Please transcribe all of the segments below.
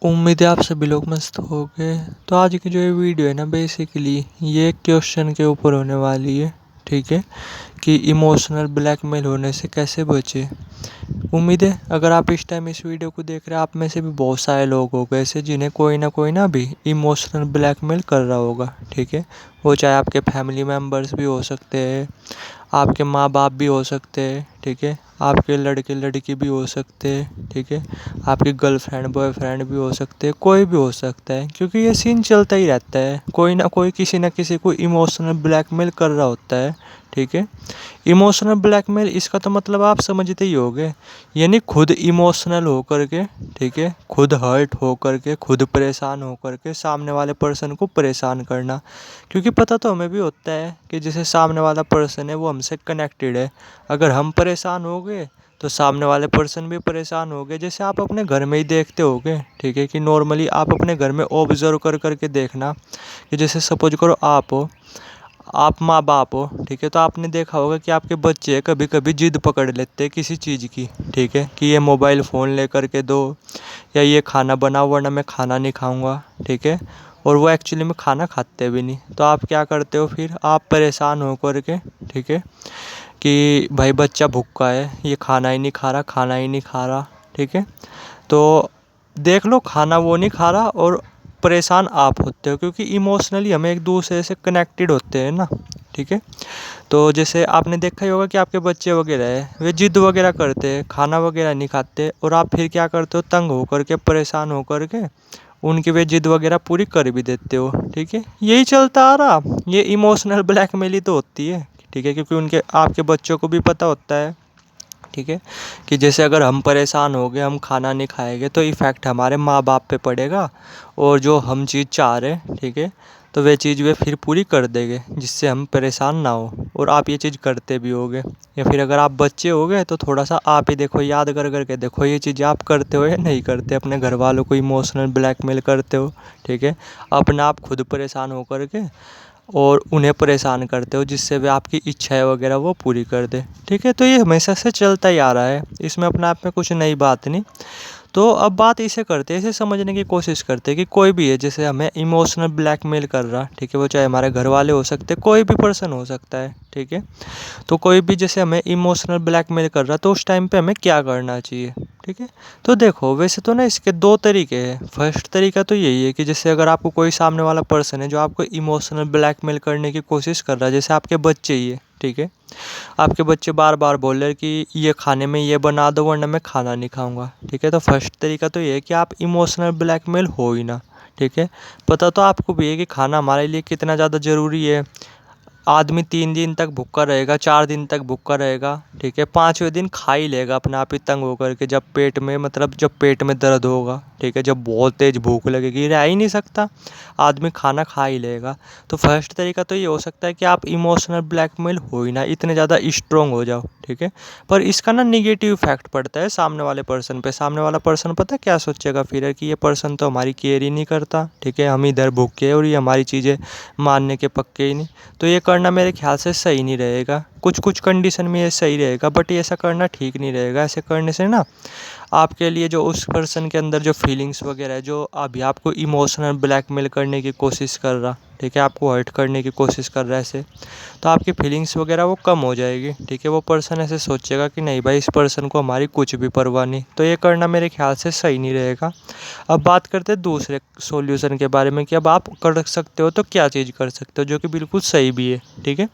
उम्मीद है आप सभी लोग मस्त हो गए। तो आज की जो ये वीडियो है ना, बेसिकली ये क्वेश्चन के ऊपर होने वाली है। ठीक है, कि इमोशनल ब्लैकमेल होने से कैसे बचे। उम्मीद है अगर आप इस टाइम इस वीडियो को देख रहे हैं, आप में से भी बहुत सारे लोग हो गए ऐसे जिन्हें कोई ना भी इमोशनल ब्लैकमेल कर रहा होगा। ठीक है, वो चाहे आपके फैमिली मेम्बर्स भी हो सकते हैं, आपके माँ बाप भी हो सकते हैं। ठीक है, आपके लड़के लड़की भी हो सकते हैं। ठीक है, आपकी गर्लफ्रेंड बॉयफ्रेंड भी हो सकते हैं, कोई भी हो सकता है, क्योंकि ये सीन चलता ही रहता है। कोई ना कोई किसी ना किसी को इमोशनल ब्लैकमेल कर रहा होता है। ठीक है, इमोशनल ब्लैकमेल इसका तो मतलब आप समझते ही होगे, यानी खुद इमोशनल होकर के, ठीक है, खुद हर्ट होकर के, खुद परेशान होकर के सामने वाले पर्सन को परेशान करना। क्योंकि पता तो हमें भी होता है कि जैसे सामने वाला पर्सन है वो हमसे कनेक्टेड है। अगर हम परेशान हो गए तो सामने वाले पर्सन भी परेशान हो गए। जैसे आप अपने घर में ही देखते होगे, ठीक है, कि नॉर्मली आप अपने घर में ऑब्जर्व कर करके देखना कि जैसे सपोज करो आप माँ बाप हो। ठीक है, तो आपने देखा होगा कि आपके बच्चे कभी कभी जिद पकड़ लेते हैं किसी चीज़ की। ठीक है, कि ये मोबाइल फ़ोन ले करके दो, या ये खाना बनाओ वरना मैं खाना नहीं खाऊंगा। ठीक है, और वो एक्चुअली में खाना खाते भी नहीं। तो आप क्या करते हो, फिर आप परेशान हो करके, ठीक है, कि भाई बच्चा भूखा है, ये खाना ही नहीं खा रहा, खाना ही नहीं खा रहा। ठीक है, तो देख लो खाना वो नहीं खा रहा और परेशान आप होते हो, क्योंकि इमोशनली हम एक दूसरे से कनेक्टेड होते हैं ना। ठीक है, तो जैसे आपने देखा ही होगा कि आपके बच्चे वगैरह है, वे जिद वगैरह करते हैं, खाना वगैरह नहीं खाते, और आप फिर क्या करते हो, तंग होकर के परेशान होकर के उनकी वे जिद वगैरह पूरी कर भी देते हो। ठीक है, यही चलता आ रहा, ये इमोशनल ब्लैकमेल ही तो होती है। ठीक है, क्योंकि उनके आपके बच्चों को भी पता होता है, ठीक है, कि जैसे अगर हम परेशान हो गए, हम खाना नहीं खाएंगे तो इफ़ेक्ट हमारे माँ बाप पे पड़ेगा, और जो हम चीज़ चाह रहे हैं, ठीक है, तो वे चीज़ वे फिर पूरी कर देंगे जिससे हम परेशान ना हो। और आप ये चीज़ करते भी होगे, या फिर अगर आप बच्चे हो गए तो थोड़ा सा आप ही देखो, याद कर करके देखो ये चीज़ें आप करते हो या नहीं करते, अपने घर वालों को इमोशनल ब्लैकमेल करते हो। ठीक है, अपने आप खुद परेशान हो करके और उन्हें परेशान करते हो जिससे वे आपकी इच्छाएं वगैरह वो पूरी कर दे। ठीक है, तो ये हमेशा से चलता ही आ रहा है, इसमें अपने आप में कुछ नई बात नहीं। तो अब बात इसे करते हैं, इसे समझने की कोशिश करते हैं कि कोई भी है जैसे हमें इमोशनल ब्लैकमेल कर रहा। ठीक है, वो चाहे हमारे घर वाले हो सकते हैं, कोई भी पर्सन हो सकता है। ठीक है, तो कोई भी जैसे हमें इमोशनल ब्लैकमेल कर रहा तो उस टाइम पे हमें क्या करना चाहिए। ठीक है, तो देखो वैसे तो ना इसके दो तरीके हैं। फर्स्ट तरीका तो यही है कि जैसे अगर आपको कोई सामने वाला पर्सन है जो आपको इमोशनल ब्लैकमेल करने की कोशिश कर रहा है, जैसे आपके बच्चे ही है। ठीक है, आपके बच्चे बार बार बोल रहे हैं कि ये खाने में ये बना दो वरना मैं खाना नहीं खाऊंगा। ठीक है, तो फर्स्ट तरीका तो ये है कि आप इमोशनल ब्लैकमेल हो ही ना। ठीक है, पता तो आपको भी है कि खाना हमारे लिए कितना ज़्यादा ज़रूरी है। आदमी 3 दिन तक भूखा रहेगा, 4 दिन तक भूखा रहेगा। ठीक है, 5वें दिन खा ही लेगा अपने आप ही तंग होकर के, जब पेट में मतलब जब पेट में दर्द होगा। ठीक है, जब बहुत तेज भूख लगेगी, रह ही नहीं सकता, आदमी खाना खा ही लेगा। तो फर्स्ट तरीका तो ये हो सकता है कि आप इमोशनल ब्लैकमेल हो ही ना, इतने ज़्यादा स्ट्रोंग हो जाओ। ठीक है, पर इसका ना निगेटिव इफेक्ट पड़ता है सामने वाले पर्सन पे। सामने वाला पर्सन पता क्या सोचेगा फिर, कि ये पर्सन तो हमारी केयर ही नहीं करता। ठीक है, हम इधर भूखे हैं और ये हमारी चीज़ें मानने के पक्के ही नहीं। तो ये करना मेरे ख्याल से सही नहीं रहेगा। कुछ कुछ कंडीशन में ये सही रहेगा, बट ऐसा करना ठीक नहीं रहेगा। ऐसे करने से ना आपके लिए जो उस पर्सन के अंदर जो फीलिंग्स वगैरह है, जो अभी आपको इमोशनल ब्लैकमेल करने की कोशिश कर रहा, ठीक है, आपको हर्ट करने की कोशिश कर रहा है ऐसे, तो आपकी फीलिंग्स वगैरह वो कम हो जाएगी। ठीक है, वो पर्सन ऐसे सोचेगा कि नहीं भाई, इस पर्सन को हमारी कुछ भी परवाह नहीं। तो ये करना मेरे ख्याल से सही नहीं रहेगा। अब बात करते हैं दूसरे सॉल्यूशन के बारे में, कि अब आप कर सकते हो तो क्या चीज़ कर सकते हो जो कि बिल्कुल सही भी है। ठीक है,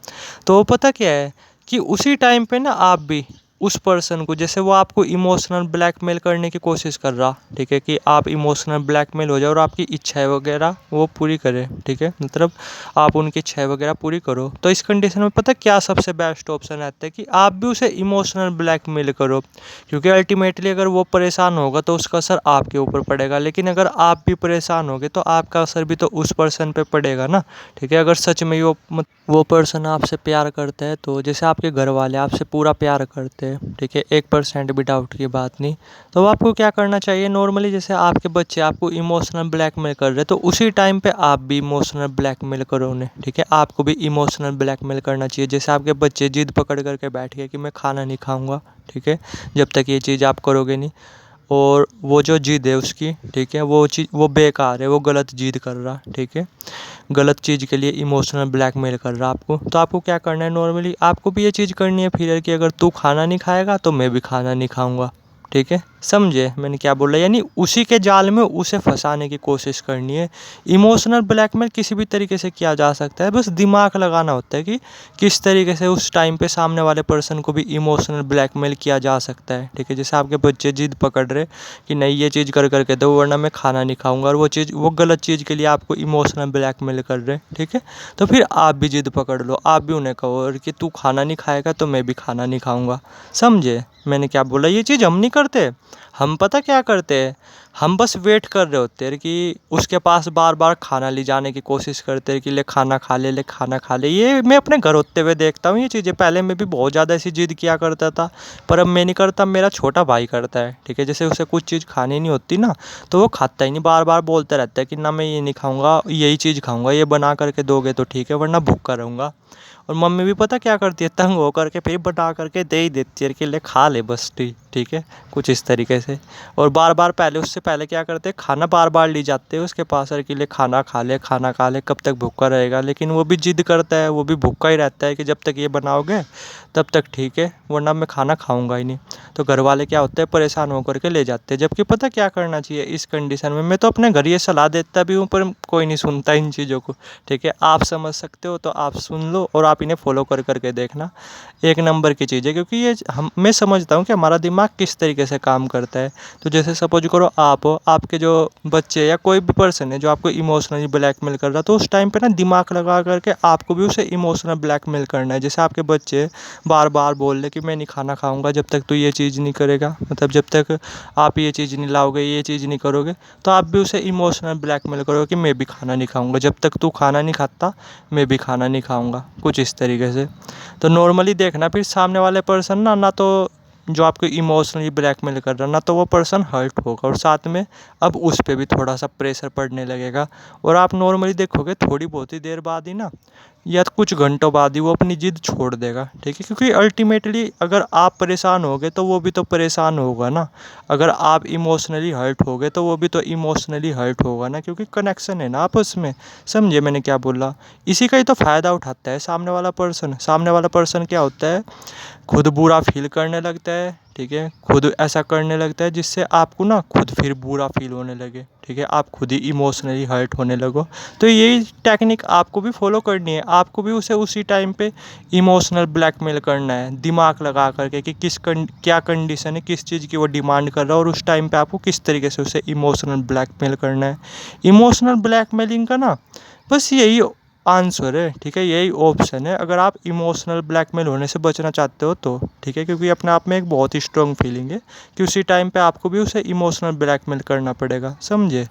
तो वो पता क्या है, कि उसी टाइम पे ना आप भी उस पर्सन को, जैसे वो आपको इमोशनल ब्लैकमेल करने की कोशिश कर रहा, ठीक है, कि आप इमोशनल ब्लैकमेल हो जाओ और आपकी इच्छाएं वगैरह वो पूरी करे। ठीक है, मतलब आप उनकी इच्छाएं वगैरह पूरी करो। तो इस कंडीशन में पता क्या सबसे बेस्ट ऑप्शन रहता है, कि आप भी उसे इमोशनल ब्लैकमेल करो, क्योंकि अल्टीमेटली अगर वो परेशान होगा तो उसका असर आपके ऊपर पड़ेगा, लेकिन अगर आप भी परेशान होगे तो आपका असर भी तो उस पर्सन पे पड़ेगा ना। ठीक है, अगर सच में वो पर्सन आपसे प्यार करता है, तो जैसे आपके घर वाले आपसे पूरा प्यार करते हैं, ठीक है, 1% भी डाउट की बात नहीं, तो आपको क्या करना चाहिए नॉर्मली, जैसे आपके बच्चे आपको इमोशनल ब्लैकमेल कर रहे हैं तो उसी टाइम पे आप भी इमोशनल ब्लैकमेल करो उन्हें। ठीक है, आपको भी इमोशनल ब्लैकमेल करना चाहिए। जैसे आपके बच्चे जिद पकड़ करके बैठ गए कि मैं खाना नहीं खाऊंगा, ठीक है, जब तक ये चीज़ आप करोगे नहीं, और वो जो जिद है उसकी, ठीक है, वो चीज़ वो बेकार है, वो गलत जिद कर रहा, ठीक है, गलत चीज़ के लिए इमोशनल ब्लैकमेल कर रहा आपको। तो आपको क्या करना है, नॉर्मली आपको भी ये चीज़ करनी है फिर कि अगर तू खाना नहीं खाएगा तो मैं भी खाना नहीं खाऊंगा, ठीक है, समझे मैंने क्या बोला, यानी उसी के जाल में उसे फंसाने की कोशिश करनी है। इमोशनल ब्लैकमेल किसी भी तरीके से किया जा सकता है, बस दिमाग लगाना होता है कि किस तरीके से उस टाइम पे सामने वाले पर्सन को भी इमोशनल ब्लैकमेल किया जा सकता है, ठीक है। जैसे आपके बच्चे जिद पकड़ रहे कि नहीं ये चीज़ कर करके दो वरना मैं खाना नहीं खाऊंगा, और वो चीज़ वो गलत चीज़ के लिए आपको इमोशनल ब्लैकमेल कर रहे हैं, ठीक है। तो फिर आप भी जिद पकड़ लो, आप भी उन्हें कहो और कि तू खाना नहीं खाएगा तो मैं भी खाना नहीं खाऊंगा, समझे मैंने क्या बोला। ये चीज़ हम नहीं करते, हम पता क्या करते हैं, हम बस वेट कर रहे होते हैं कि उसके पास बार बार खाना ले जाने की कोशिश करते हैं कि ले खाना खा ले, ले खाना खा ले। ये मैं अपने घर होते हुए देखता हूँ ये चीज़ें। पहले मैं भी बहुत ज़्यादा ऐसी जिद किया करता था, पर अब मैं नहीं करता, मेरा छोटा भाई करता है, ठीक है। जैसे उसे कुछ चीज़ खानी नहीं होती ना, तो वो खाता ही नहीं, बार बार बोलता रहता है कि ना मैं ये नहीं खाऊंगा, यही चीज़ खाऊंगा, ये बना करके दोगे तो ठीक है वरना भूखा रहूँगा। और मम्मी भी पता क्या करती है, तंग हो करके फिर बना करके दे ही देती है कि ले खा ले बस, ठीक है, कुछ इस तरीके से। और बार बार पहले उससे पहले क्या करते हैं, खाना बार बार ले जाते हैं उसके पास कि ले खाना खा ले, खाना खा ले, कब तक भूखा रहेगा। लेकिन वो भी जिद करता है, वो भी भूखा ही रहता है कि जब तक ये बनाओगे तब तक ठीक है वरना मैं खाना खाऊंगा ही नहीं। तो घर वाले क्या होते हैं, परेशान होकर के ले जाते हैं। जबकि पता क्या करना चाहिए इस कंडीशन में, मैं तो अपने घर ये सलाह देता भी हूँ पर कोई नहीं सुनता इन चीज़ों को, ठीक है। आप समझ सकते हो तो आप सुन लो और आप इन्हें फॉलो कर करके देखना, एक नंबर की चीज़ है। क्योंकि ये मैं समझता हूँ कि हमारा दिमाग किस तरीके से काम करता है। तो जैसे सपोज करो आप हो, आपके जो बच्चे या कोई भी पर्सन है जो आपको इमोशनली ब्लैकमेल कर रहा, तो उस टाइम पे ना दिमाग लगा करके आपको भी उसे इमोशनल ब्लैकमेल करना है। जैसे आपके बच्चे बार बार बोल रहे कि मैं नहीं खाना खाऊंगा जब तक तू ये चीज़ नहीं करेगा, मतलब जब तक आप ये चीज़ नहीं लाओगे, ये चीज़ नहीं करोगे, तो आप भी उसे इमोशनल ब्लैकमेल करोगे कि मैं भी खाना नहीं खाऊंगा, जब तक तू खाना नहीं खाता मैं भी खाना नहीं खाऊंगा, कुछ इस तरीके से। तो नॉर्मली देखना फिर सामने वाले पर्सन ना तो जो आपको इमोशनली ब्लैकमेल कर रहा ना तो वो पर्सन हर्ट होगा, और साथ में अब उस पर भी थोड़ा सा प्रेशर पड़ने लगेगा। और आप नॉर्मली देखोगे थोड़ी बहुत ही देर बाद ही ना, या तो कुछ घंटों बाद ही वो अपनी जिद छोड़ देगा, ठीक है। क्योंकि अल्टीमेटली अगर आप परेशान होगे तो वो भी तो परेशान होगा ना, अगर आप इमोशनली हर्ट होगे तो वो भी तो इमोशनली हर्ट होगा ना, क्योंकि कनेक्शन है ना आपस में, समझे मैंने क्या बोला। इसी का ही तो फ़ायदा उठाता है सामने वाला पर्सन। सामने वाला पर्सन क्या होता है, खुद बुरा फील करने लगता है, ठीक है, खुद ऐसा करने लगता है जिससे आपको ना खुद फिर बुरा फील होने लगे, ठीक है, आप खुद ही इमोशनली हर्ट होने लगो। तो यही टेक्निक आपको भी फॉलो करनी है, आपको भी उसे उसी टाइम पे इमोशनल ब्लैकमेल करना है, दिमाग लगा करके कि क्या कंडीशन है, किस चीज़ की वो डिमांड कर रहा है, और उस टाइम पे आपको किस तरीके से उसे इमोशनल ब्लैकमेल करना है। इमोशनल ब्लैकमेलिंग का ना बस यही आंसर है, ठीक है, यही ऑप्शन है अगर आप इमोशनल ब्लैकमेल होने से बचना चाहते हो तो, ठीक है। क्योंकि अपने आप में एक बहुत ही स्ट्रॉन्ग फीलिंग है कि उसी टाइम पे आपको भी उसे इमोशनल ब्लैकमेल करना पड़ेगा, समझे।